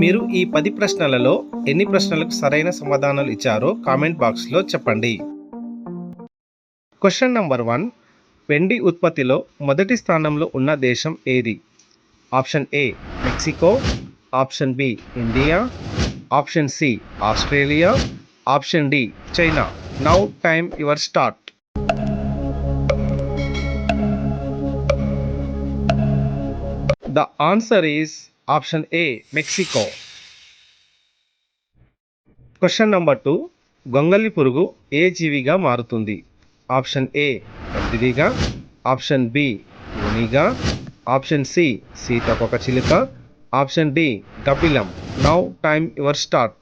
మీరు ఈ 10 ప్రశ్నలలో ఎన్ని ప్రశ్నలకు సరైన సమాధానాలు ఇచ్చారో కామెంట్ బాక్స్లో చెప్పండి. Question number 1. వెండి ఉత్పత్తిలో మొదటి స్థానంలో ఉన్న దేశం ఏది? Option A Mexico, option B India, option C Australia, option D China. Now time your start. The answer is option A, Mexico. Question number 2. గొంగళి పురుగు ఏ జీవిగా మారుతుంది? ఆప్షన్ ఏ పందిరిగా, ఆప్షన్ బి ఊనిగా, ఆప్షన్ సి సీతాకోకచిలుక, ఆప్షన్ డి గబ్బిలం. Now time your start.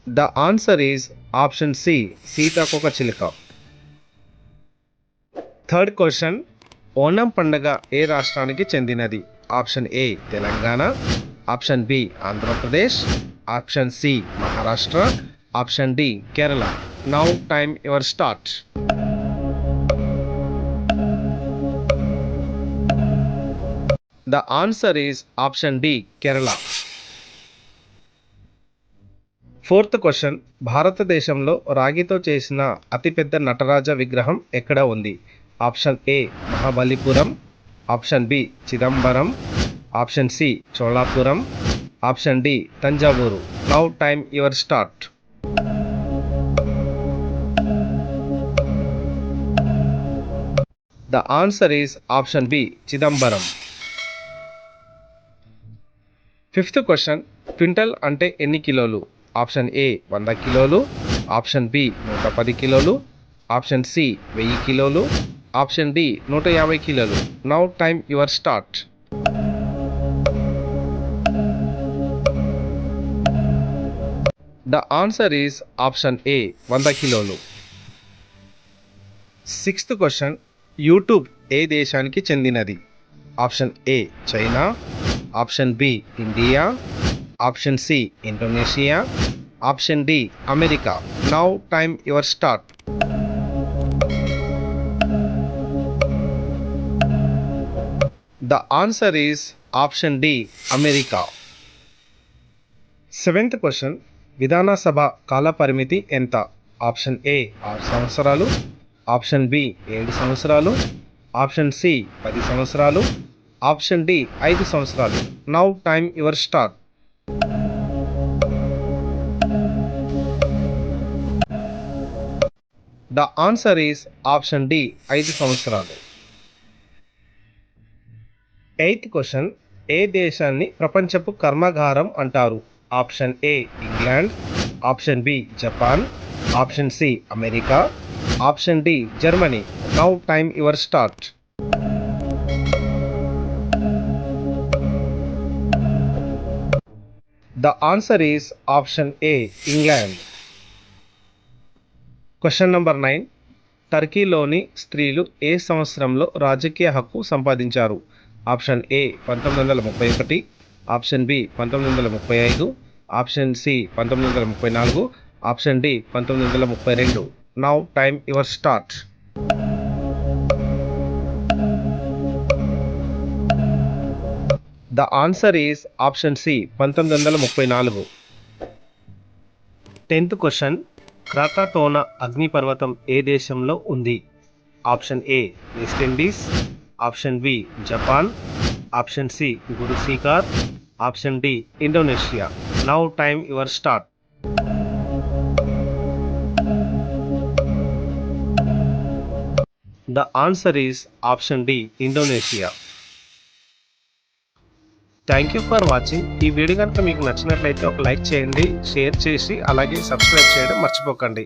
The answer is option C, సీతాకోకచిలుక. Third question. ఓణం పండుగ ఏ రాష్ట్రానికి చెందినది? Option A Telangana, option B Andhra Pradesh, option C Maharashtra, option D Kerala. Now time your start. The answer is option D, Kerala. Fourth question. భారతదేశంలో రాగితో చేసిన అతిపెద్ద నటరాజ విగ్రహం ఎక్కడ ఉంది? Option A Mahabalipuram, option B Chidambaram, option C Cholapuram, option D Thanjavur. Now time your start. The answer is option B, Chidambaram. Fifth question. Quintal అంటే ఎన్ని కిలోలు? Option A 100 కిలోలు, ఆప్షన్ బి 110 కిలోలు, ఆప్షన్ సి 1000 కిలోలు, ఆప్షన్ డి 150 కిలోలు. Now time your start. The answer is option A, 100 కిలోలు. Sixth question. YouTube ఏ దేశానికి చెందినది? Option A China, option B India, option C Indonesia, option D America. Now time your start. The answer is option D, America. Seventh question. విధానసభ కాల పరిమితి ఎంత? Option A 6 సంవత్సరాలు, option B 7 సంవత్సరాలు, option C 10 సంవత్సరాలు, ఆప్షన్ డి 5 సంవత్సరాలు. Now time your start. The answer is option D, 5 సంవత్సరాలు. Eighth question. ఏ దేశాన్ని ప్రపంచపు కర్మాగారం అంటారు? Option A England, option B Japan, option C America, option D Germany. Now time your start. The answer is option A, England. Question number 9. టర్కీలోని స్త్రీలు ఏ సంవత్సరంలో రాజకీయ హక్కు సంపాదించారు? Option A 1931, option B 1935, option C 1934, option D 1932. Now time your start. The answer is option C, 1934. 10th question. Krakatoa అగ్నిపర్వతం ఏ దేశంలో ఉంది? Option A West Indies, option B Japan, option C Gurushikhar, option D Indonesia. Now time your start. The answer is option D, Indonesia. Thank you for watching. ఈ video కనుక మీకు నచ్చినట్లయితే ఒక like చేయండి, షేర్ చేసి అలాగే సబ్స్క్రైబ్ చేయడం మర్చిపోకండి.